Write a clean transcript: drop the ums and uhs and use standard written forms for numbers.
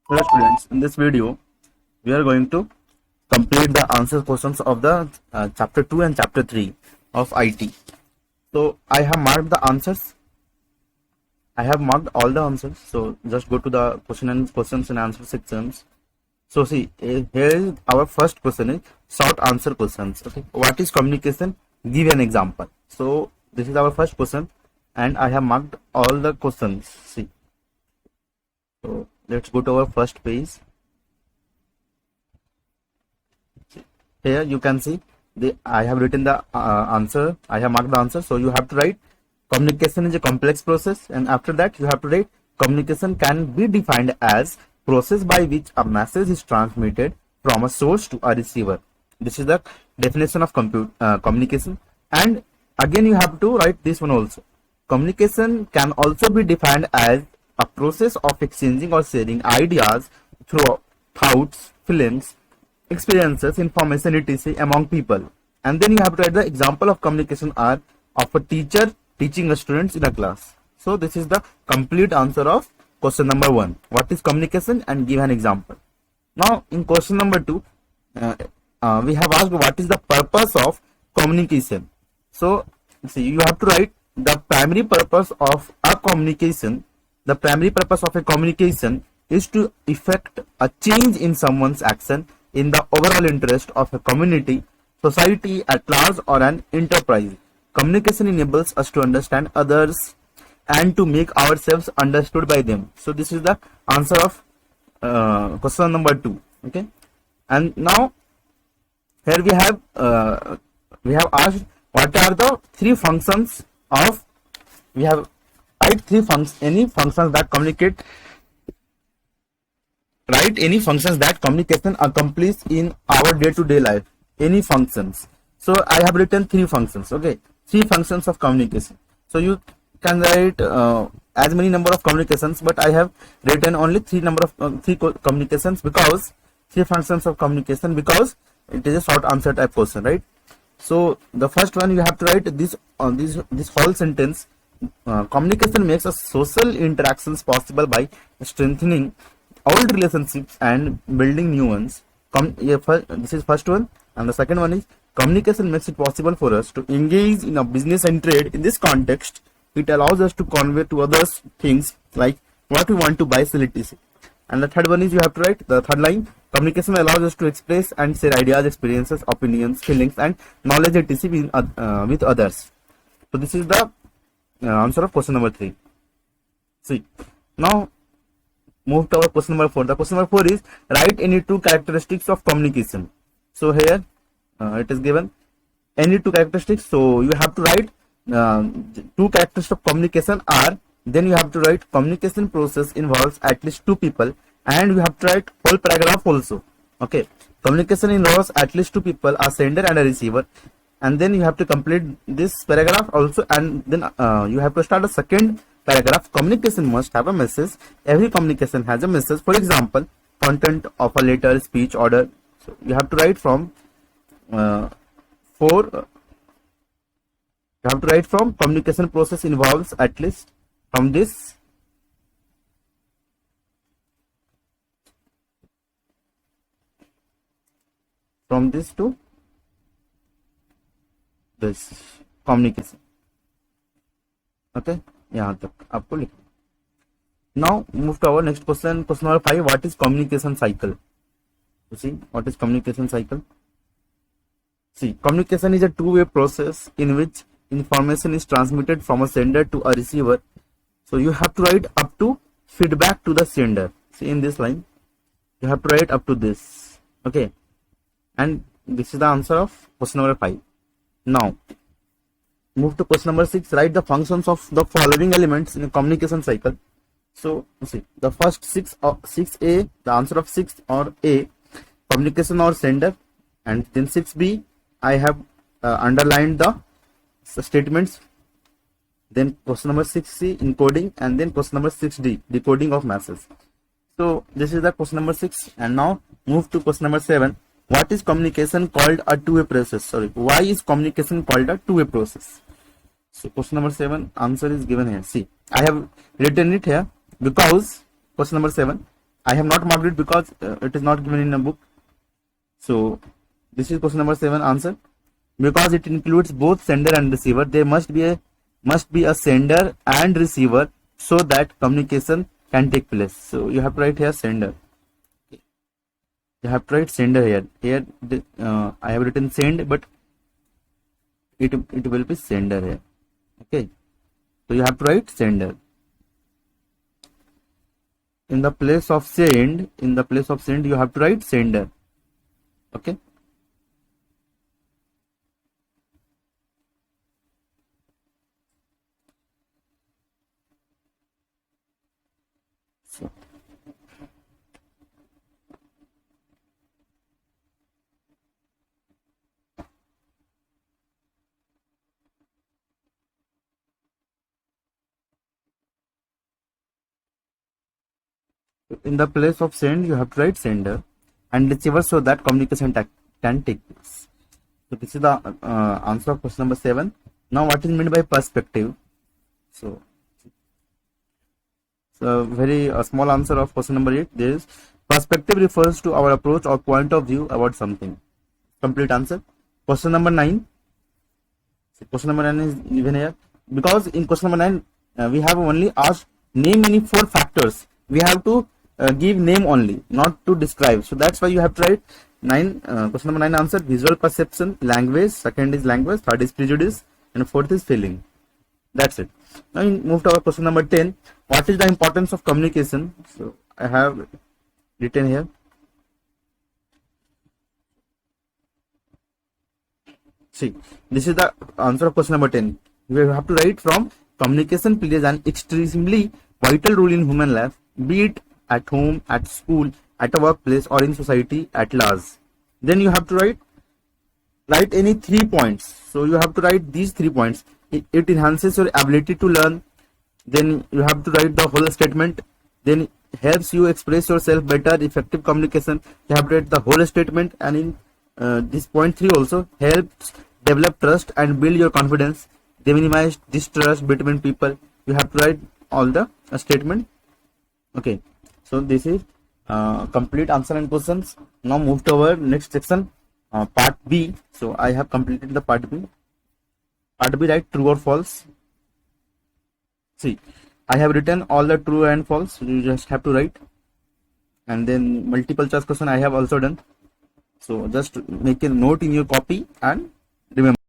Hello students, in this video we are going to complete the answer questions of the chapter 2 and chapter 3 of IT. So I have marked the answers. I have marked all the answers. So just go to the questions and answer sections. So see, here is our first question is short answer questions. Okay, what is communication? Give an example. So this is our first question and I have marked all the questions. See, so let's go to our first page. Here you can see I have written the answer. I have marked the answer. So you have to write communication is a complex process, and after that you have to write communication can be defined as process by which a message is transmitted from a source to a receiver. This is the definition of communication. And again you have to write this one also. Communication can also be defined as a process of exchanging or sharing ideas through thoughts, feelings, experiences, information, etc. among people. And then you have to write the example of communication are of a teacher teaching a students in a class. So this is the complete answer of question number 1. What is communication? And give an example. Now in question number 2, we have asked what is the purpose of communication. So see, you have to write the primary purpose of a communication. The primary purpose of a communication is to effect a change in someone's action in the overall interest of a community, society at large, or an enterprise. Communication enables us to understand others and to make ourselves understood by them. So this is the answer of question number 2. Okay, and now here we have asked what are the three functions of, we have write any functions that communicate, write any functions that communication accomplish in our day-to-day life, any functions. So I have written three functions. Okay, three functions of communication. So you can write as many number of communications, but I have written only three communications, because three functions of communication, because it is a short answer type question, right? So the first one you have to write this this whole sentence. Communication makes us social interactions possible by strengthening old relationships and building new ones. This is first one, and the second one is communication makes it possible for us to engage in a business and trade. In this context, it allows us to convey to others things like what we want to buy, sell, etc. And the third one is you have to write the third line. Communication allows us to express and share ideas, experiences, opinions, feelings, and knowledge, etc. with others. So this is the answer of question number 3. See, now move to our question number 4. The question number 4 is write any two characteristics of communication. So here it is given any two characteristics. So you have to write two characteristics of communication are, then you have to write communication process involves at least two people, and you have to write whole paragraph also. Okay, communication involves at least two people, a sender and a receiver, and then you have to complete this paragraph also, and then you have to start a second paragraph. Communication must have a message. Every communication has a message. For example, content of a letter, speech, order. So you have to write from you have to write from communication process involves at least from this to this communication. Okay, यहाँ तक आपको लिखना. Now move to our next question. Question number 5. What is communication cycle? You see, what is communication cycle? See, communication is a two-way process in which information is transmitted from a sender to a receiver. So you have to write up to feedback to the sender. See, in this line you have to write up to this. Okay, and this is the answer of question number 5. Now move to question number 6. Write the functions of the following elements in a communication cycle. So see, the first 6A, the answer of 6 or A, communication or sender, and then 6B, I have underlined the statements. Then question number 6C, encoding, and then question number 6D, decoding of message. So this is the question number 6. And now move to question number 7. What is communication called a two-way process? Sorry, why is communication called a two-way process? So question number 7 answer is given here. See, I have written it here because question number 7, I have not marked it because it is not given in a book. So this is question number 7 answer. Because it includes both sender and receiver, there must be a sender and receiver so that communication can take place. So you have to write here sender. You have to write sender here. Here I have written send, but it will be sender here. Okay. So you have to write sender. In the place of send, you have to write sender. Okay. So in the place of send, you have to write sender and receiver so that communication can take place. So this is the answer of question number 7. Now what is meant by perspective? So very small answer of question number 8. There is perspective refers to our approach or point of view about something. Complete answer. Question number 9. So question number 9 is given here because in question number 9 we have only asked name any 4 factors. We have to give name only, not to describe. So that's why you have to write 9. Question number 9 answer: visual perception, language. Second is language. Third is prejudice, and fourth is feeling. That's it. Now we move to our question number 10. What is the importance of communication? So I have written here. See, this is the answer of question number 10. We have to write from communication plays an extremely vital role in human life, be it at home, at school, at a workplace, or in society at large. Then you have to write any 3 points. So you have to write these 3 points. It enhances your ability to learn. Then you have to write the whole statement. Then helps you express yourself better. Effective communication. You have to write the whole statement, and in this point 3 also helps develop trust and build your confidence. They minimize distrust between people. You have to write all the statement. Okay. So this is complete answer and questions. Now move to our next section, part B. So I have completed the part B. Part B, write true or false. See, I have written all the true and false. You just have to write. And then multiple choice question I have also done. So just make a note in your copy and remember.